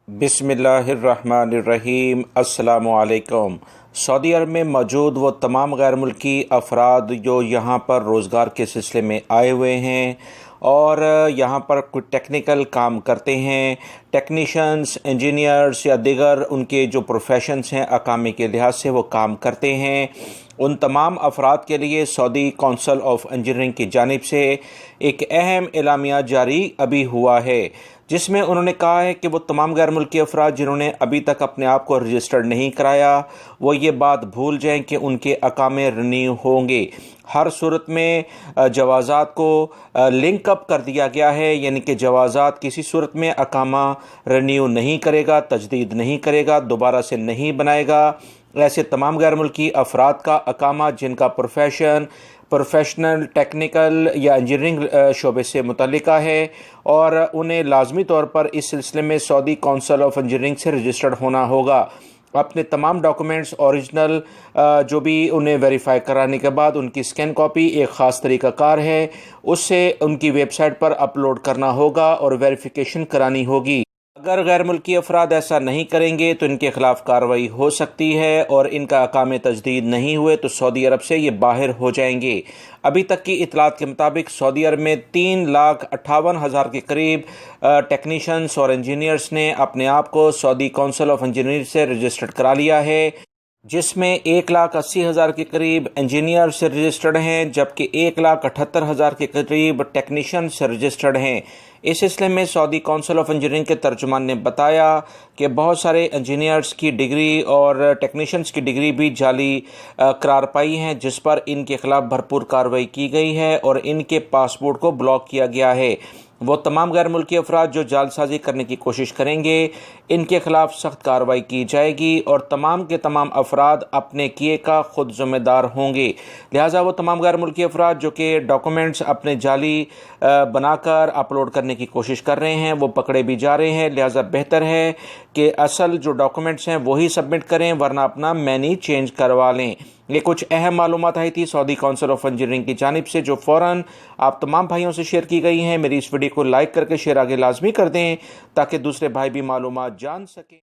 بسم اللہ الرحمن الرحیم۔ السلام علیکم۔ سعودی عرب میں موجود وہ تمام غیر ملکی افراد جو یہاں پر روزگار کے سلسلے میں آئے ہوئے ہیں اور یہاں پر کچھ ٹیکنیکل کام کرتے ہیں، ٹیکنیشینز، انجینئرز یا دیگر ان کے جو پروفیشنز ہیں اقامے کے لحاظ سے وہ کام کرتے ہیں، ان تمام افراد کے لیے سعودی کونسل آف انجینئرنگ کی جانب سے ایک اہم اعلامیہ جاری ابھی ہوا ہے، جس میں انہوں نے کہا ہے کہ وہ تمام غیر ملکی افراد جنہوں نے ابھی تک اپنے آپ کو رجسٹرڈ نہیں کرایا وہ یہ بات بھول جائیں کہ ان کے اقامے رینیو ہوں گے۔ ہر صورت میں جوازات کو لنک اپ کر دیا گیا ہے، یعنی کہ جوازات کسی صورت میں اقامہ رینیو نہیں کرے گا، تجدید نہیں کرے گا، دوبارہ سے نہیں بنائے گا۔ ایسے تمام غیر ملکی افراد کا اقامہ جن کا پروفیشنل، ٹیکنیکل یا انجینئرنگ شعبے سے متعلقہ ہے اور انہیں لازمی طور پر اس سلسلے میں سعودی کونسل آف انجینئرنگ سے رجسٹرڈ ہونا ہوگا۔ اپنے تمام ڈاکومنٹس اوریجنل جو بھی انہیں ویریفائی کرانے کے بعد ان کی اسکین کاپی ایک خاص طریقہ کار ہے، اس سے ان کی ویب سائٹ پر اپلوڈ کرنا ہوگا اور ویریفیکیشن کرانی ہوگی۔ اگر غیر ملکی افراد ایسا نہیں کریں گے تو ان کے خلاف کارروائی ہو سکتی ہے اور ان کا اقامے تجدید نہیں ہوئے تو سعودی عرب سے یہ باہر ہو جائیں گے۔ ابھی تک کی اطلاعات کے مطابق سعودی عرب میں 3,58,000 کے قریب ٹیکنیشینز اور انجینئرز نے اپنے آپ کو سعودی کونسل آف انجینئرنگ سے رجسٹرڈ کرا لیا ہے، جس میں 1,80,000 کے قریب انجینئر سے رجسٹرڈ ہیں جبکہ 1,78,000 کے قریب ٹیکنیشین سے رجسٹرڈ ہیں۔ اس سلسلے میں سعودی کونسل آف انجینئرنگ کے ترجمان نے بتایا کہ بہت سارے انجینئرز کی ڈگری اور ٹیکنیشینز کی ڈگری بھی جعلی قرار پائی ہیں، جس پر ان کے خلاف بھرپور کارروائی کی گئی ہے اور ان کے پاسپورٹ کو بلاک کیا گیا ہے۔ وہ تمام غیر ملکی افراد جو جعل سازی کرنے کی کوشش کریں گے ان کے خلاف سخت کارروائی کی جائے گی اور تمام کے تمام افراد اپنے کیے کا خود ذمہ دار ہوں گے۔ لہٰذا وہ تمام غیر ملکی افراد جو کہ ڈاکومنٹس اپنے جعلی بنا کر اپلوڈ کرنے کی کوشش کر رہے ہیں وہ پکڑے بھی جا رہے ہیں، لہٰذا بہتر ہے کہ اصل جو ڈاکومنٹس ہیں وہی سبمٹ کریں ورنہ اپنا مینی چینج کروا لیں۔ یہ کچھ اہم معلومات آئی تھی سعودی کونسل آف انجینئرنگ کی جانب سے جو فوراً آپ تمام بھائیوں سے شیئر کی گئی ہیں۔ میری اس ویڈیو کو لائک کر کے شیئر آگے لازمی کر دیں تاکہ دوسرے بھائی بھی معلومات جان سکیں۔